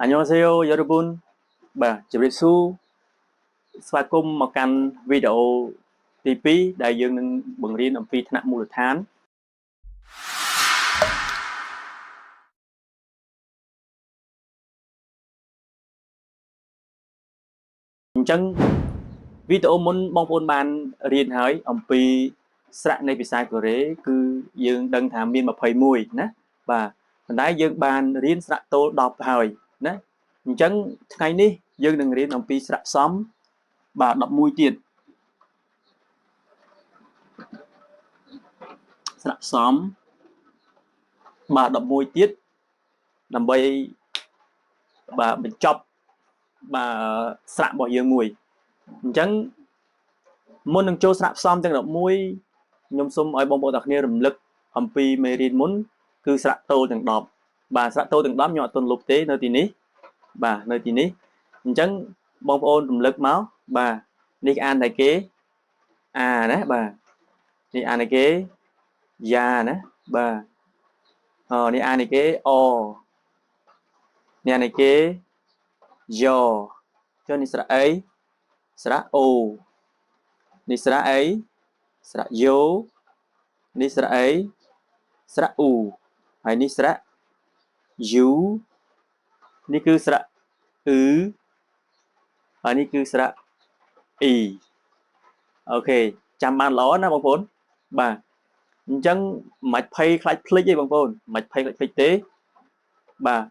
안녕하세요, 여러분. បាទជម្រាបសួរស្វាគមន៍មកកាន់វីដេអូទី2ដែលយើងនឹងបង្រៀនអំពីថ្នាក់មូលដ្ឋានអញ្ចឹងវីដេអូមុនបងប្អូនបានរៀនហើយអំពីស្រៈនៃភាសាកូរ៉េគឺយើងដឹងថាមាន21ណាបាទប៉ុន្តែយើងបានរៀនស្រៈតូល10ហើយណាអញ្ចឹងថ្ងៃនេះយើងនឹងរៀនអំពីស្រៈសំបាទ11ទៀតស្រៈសំបាទ11ទៀតដើម្បីបាទបញ្ចប់បាទស្រៈរបស់យើងមួយអញ្ចឹងមុននឹងចូលស្រៈផ្សំទាំង11ខ្ញុំសូមឲ្យបងប្អូនទាំងគ្នារំលឹកអំពីមេរៀនមុនគឺស្រៈតូលទាំង10បាទស្រៈតូលទាំង10ខ្ញុំអត់ទាន់លុបទេនៅទីនេះបាទនៅទីនេះអញ្ចឹងបងប្អូនរំលឹកមកបាទនេះអានតែគេអាណាបាទនេះអានតែគេយ៉ាណាបាទនេះអានតែគេអនេះអានតែគេយ៉ចុះនេះស្រៈអីស្រៈអូនេះស្រៈអីស្រៈយ៉ូនេះស្រៈអីស្រៈអ៊ូហើយនេះស្រៈយូនេះគឺស្រៈអ៊ឺហើយនេះគឺស្រៈអ៊ីអូខេចាំបានល្អណាបងប្អូនបាទអញ្ចឹងមិនភ័យខ្លាចភ្លេចទេបងប្អូនមិនភ័យខ្លាចភ្លេចទេបាទ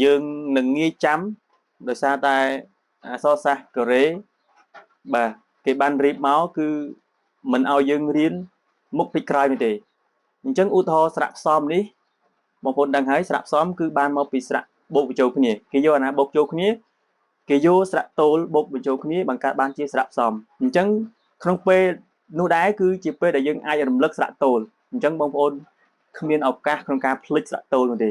យើងនឹងងាយចាំដោយសារតែអក្សរសាស្ត្រកូរ៉េបាទគេបានរៀបមកគឺមិនឲ្យយើងរៀនមុខពីក្រោយទេអញ្ចឹងឧទាហរណ៍ស្រៈផ្សំនេះបងប្អូនដឹងហើយស្រៈផ្សំគឺបានមកពីស្រៈបូកបញ្ចូលគ្នាគេយកអាណាបូកចូលគ្នាគេយកស្រៈតូលបូកបញ្ចូលគ្នាបង្កើតបានជាស្រៈផ្សំអញ្ចឹងក្នុងពេលនោះដែរគឺជាពេលដែលយើងអាចរំលឹកស្រៈតូលអញ្ចឹងបងប្អូនគ្មានឱកាសក្នុងការភ្លេចស្រៈតូលនោះទេ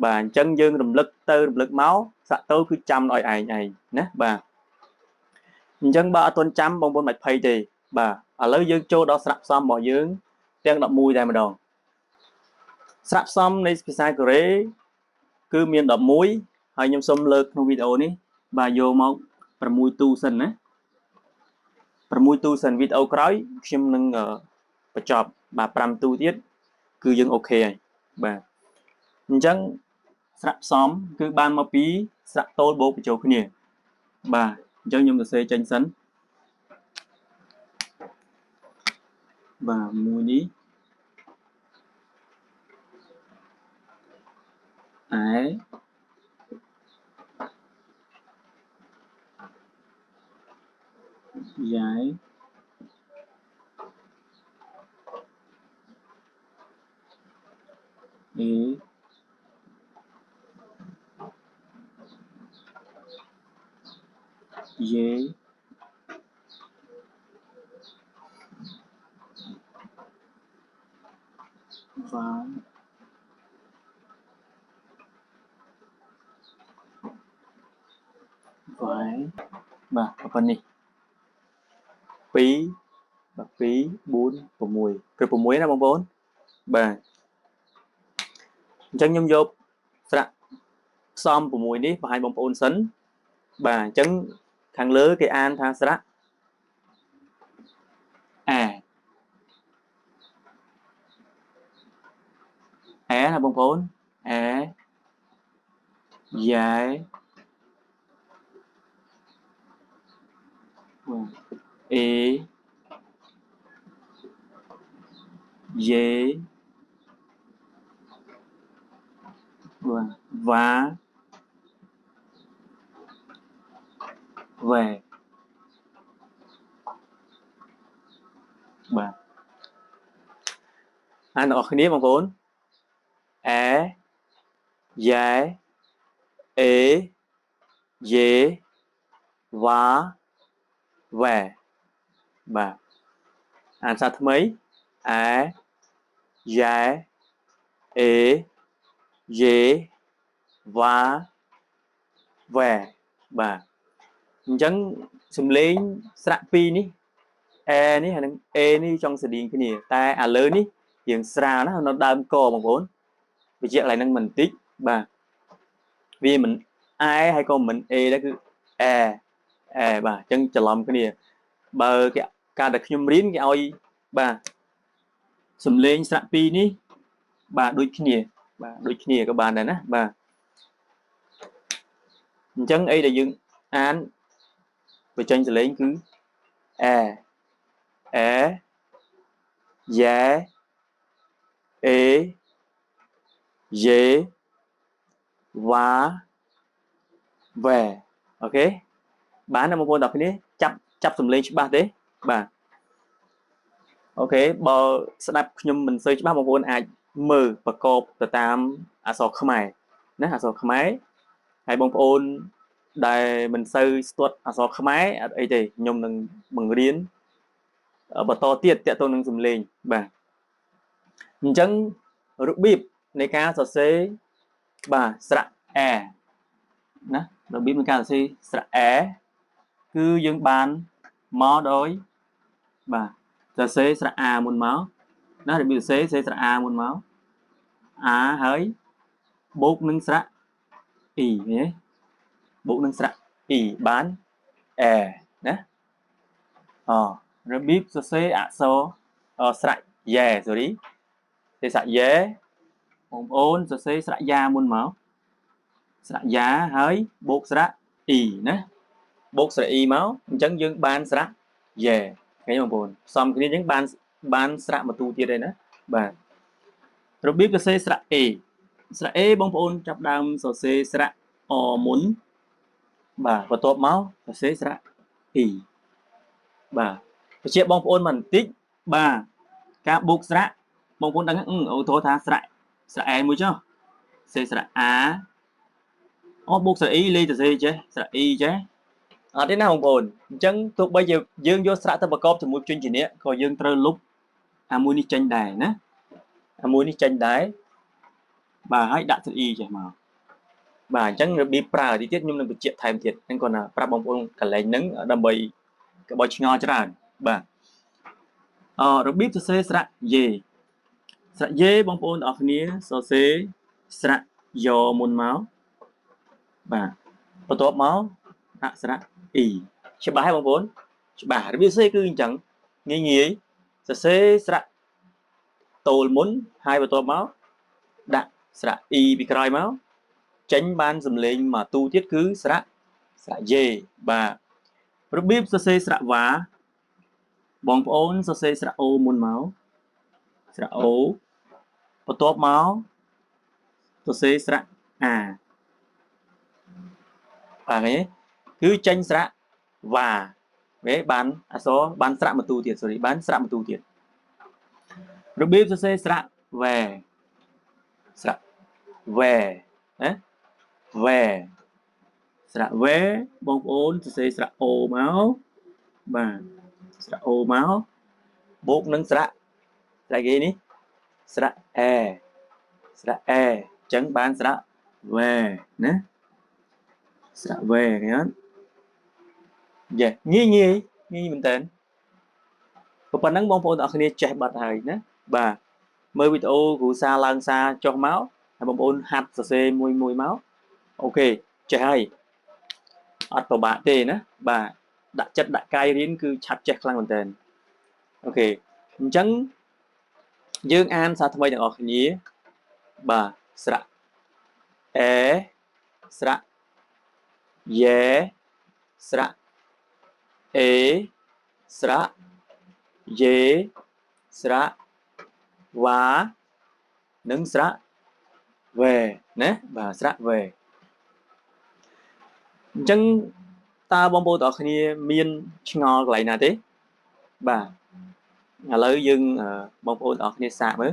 បាទអញ្ចឹងយើងរំលឹកទៅរំលឹកមកស្រៈតូលគឺចាំឲ្យឯងណាបាទអញ្ចឹងបើអត់ទាន់ចាំបងប្អូនមិនភ័យទេបាទឥឡូវយើងចូលដល់ស្រៈផ្សំរបស់យើងទាំង11តែម្ដងស្រៈផ្សំនៃភាសាកូរ៉េគឺមាន11ហើយខ្ញុំសូមលើកក្នុងវីដេអូនេះបាទយកមក6ទូសិនណា6ទូសិនវីដេអូក្រោយខ្ញុំនឹងបញ្ចប់បាទ5ទូទៀតគឺយើងអូខេហើយបាទអញ្ចឹងស្រៈផ្សំគឺបានមកពីស្រៈតូលបូកបញ្ចូលគ្នាបាទអញ្ចឹងខ្ញុំសរសេរចេញសិនបាទមួយនេះយ៉ែអេយេវ៉ាវ៉ៃបាទប៉ុណ្នេះ2បាទ2 4 6គឺ6ណាបងប្អូនបាទអញ្ចឹងខ្ញុំយកស្រៈផ្សំ6នេះបង្ហាញបងប្អូនសិនបាទអញ្ចឹងខាងលើគេអានថាស្រៈអែណាបងប្អូនអែយ៉ែអេយេវ៉ាវ៉ែបាទអានទាំងអស់គ្នាបងប្អូនអែយ៉ែអេយេវ៉ាវ៉ែបាទអានសាថ្មីអែយ៉ែអេយេវ៉ាវ៉ែបាទអញ្ចឹងសំឡេងស្រៈ2នេះអេនេះហើយនឹងអេនេះចង់ស្តៀងគ្នាតែឥឡូវនេះរៀងស្រាលណាស់នៅដើមកបងប្អូនបញ្ជាក់ឡើងនឹងបន្តិចបាទ vì mình ai hay còn mình e đó cứ bà chân chờ lòng cái này bờ cái ca được nhung riêng cái oi bà sầm lên sạ pi ní bà đôi kia các bạn này nè bà chân ấy là dừng án về chân sẽ lên cứ é giá ế dễ và về ok bán là một con đọc cái này chắp sầm lên ba đấy bà ok bờ sẽ đáp nhưng mình xây ba một con ai mờ và cột từ tam à sọ khmai nè à sọ khmai hay bông ôn đại mình xây tuột à sọ khmai ấy thì nhung đừng bằng riêng ở bờ to tiệt tiệt tôi nâng sầm lên bà chân rút bịp này ca sọ xế bà sạ nè rút bịp này ca sọ xế sạ cứ dương bàn mó đối bà sọ xế sạ một máu nó bị xế sạ một máu hơi bột nâng sạ ỉ nhé bột nâng sạ ỉ bán nè rồi bíp sơ xế số sạ dè rồi đi thì sạ dè một ôn sơ xế sạ da muôn máu sạ giá hơi bột sạ ỉ nè bột sạ ỉ máu chẳng dương ban sạ dè cái mà buồn xong cái những ban sạ mà tu tiệt đây nè bà rồi bíp sơ xế sạ bông ôn chập đam sơ xế sạ muốn bà và tốt máu sơ xế sạ ỉ bà chia bông ôn mình tích bà cả buộc sạ bông ôn đang ô tô tha sạ mũi chứ sạ buộc sạ y ly từ chứ sạ y chứ thế nào bông ôn chẳng thuộc bây giờ dương vô sạ ta bạc cọp từ một chuyên chỉ nè còn dương trơ lúc mũi đi tranh đài nè mũi đi tranh đài bà hãy đặt sạ y chứ mà bà chẳng bị pra thì tiết nhưng mình bị chuyện thay thiệt nên còn là pra bông ôn cả lấy nắng ở đầm bầy cái bò ngon chứ là bà rồi biết sơ sạ gì sạ dê bông ôn ở phía sơ xế sạ dò môn máu bà bắt top máu sạ ỉ chứ bà hai bông ôn bà biết sơ cứ chẳng nghe nghĩ sơ xế sạ tôl muốn hai bắt top máu đã sạ ỉ bị cài máu tránh ban dùm lên mà tu tiết cứ sạ dê bà rồi biết sơ xế sạ vá bông ôn sơ xế sạ ô môn máu sạ ô bắt top máu sơ xế sạ và cái cứ tranh sạ và cái bán số bán sạ một tu tiền rồi bán sạ một tu tiền rồi biết sơ sạ về đấy về sạ về bông ôn sơ sạ ô máu và sạ ô máu bốc nâng sạ lại cái ní sạ chẳng bán sạ về nè sạ về cái đó nghi mình tên và phần năng bông phôn ở kia chạy bật hơi nè bà mời video của xa lang xa cho máu hay bông ôn hạt sơ mùi máu ok chạy hay ở tổ bạn tê nè bà đã chất đại cai riêng cứ chặt chạy lang mình tên ok chẳng dương an xa thay được ở kia bà sạ sạ dễ sạ sạ dễ sạ và nâng sạ về nè bà sạ về chẳng ta bông bố tỏ khi miên ngò lại nè thế bà lấy dưng bông bố tỏ khi sạ mới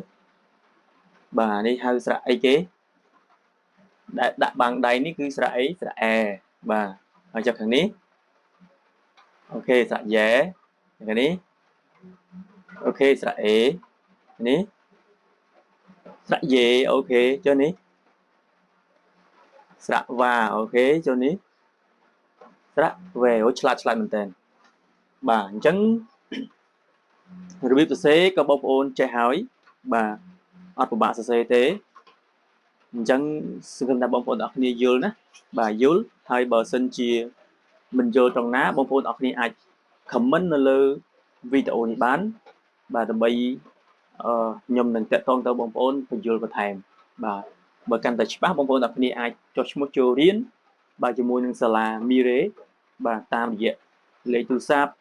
bà đi hơi sạ ấy chế đã bằng đây ní cứ sạ ấy sạ bà ở cho thằng ní ok sạ dễ cái ní ok sạ ní sạ dễ ok cho ní sạ và ok cho ní sạ về ối chlat mình tên bà chẳng rồi biết xế có bông ôn chạy hỏi bà ở của bạn sẽ thế អញ្ចឹងសង្ឃឹមថាបងប្អូនអរគ្នាយល់ណាបាទយល់ហើយបើសិនជាមិនយល់ត្រង់ណាបងប្អូនអរគ្នាអាច comment នៅលើវីដេអូនេះបានបាទដើម្បីខ្ញុំនឹងតាក់ទងទៅបងប្អូនបញ្យល់បន្ថែមបាទបើកាន់តែច្បាស់បងប្អូនអរគ្នាអាចចុះឈ្មោះចូលរៀនបាទជាមួយនឹងសាលា Mire បាទតាមរយៈលេខទូរស័ព្ទ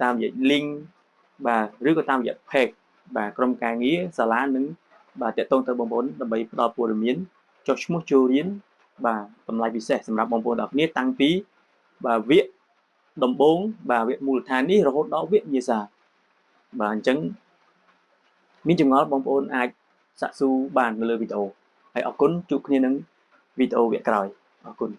តាមរយៈ link បាទឬក៏តាមរយៈ page បាទក្រុមការងារសាលានឹងបាទតាក់ទងទៅបងប្អូនដើម្បីផ្ដល់ព័ត៌មានចុះឈ្មោះចូលរៀនបាទតម្លៃពិសេសសម្រាប់បងប្អូនទាំងគ្នាតាំងពីបាទវគ្គដំបូងបាទវគ្គមូលដ្ឋាននេះរហូតដល់វគ្គវិញ្ញាសាបាទអញ្ចឹងមានចម្ងល់បងប្អូនអាចសាកសួរបាននៅលើវីដេអូហើយអរគុណជួបគ្នានឹងវីដេអូវគ្គក្រោយអរគុណ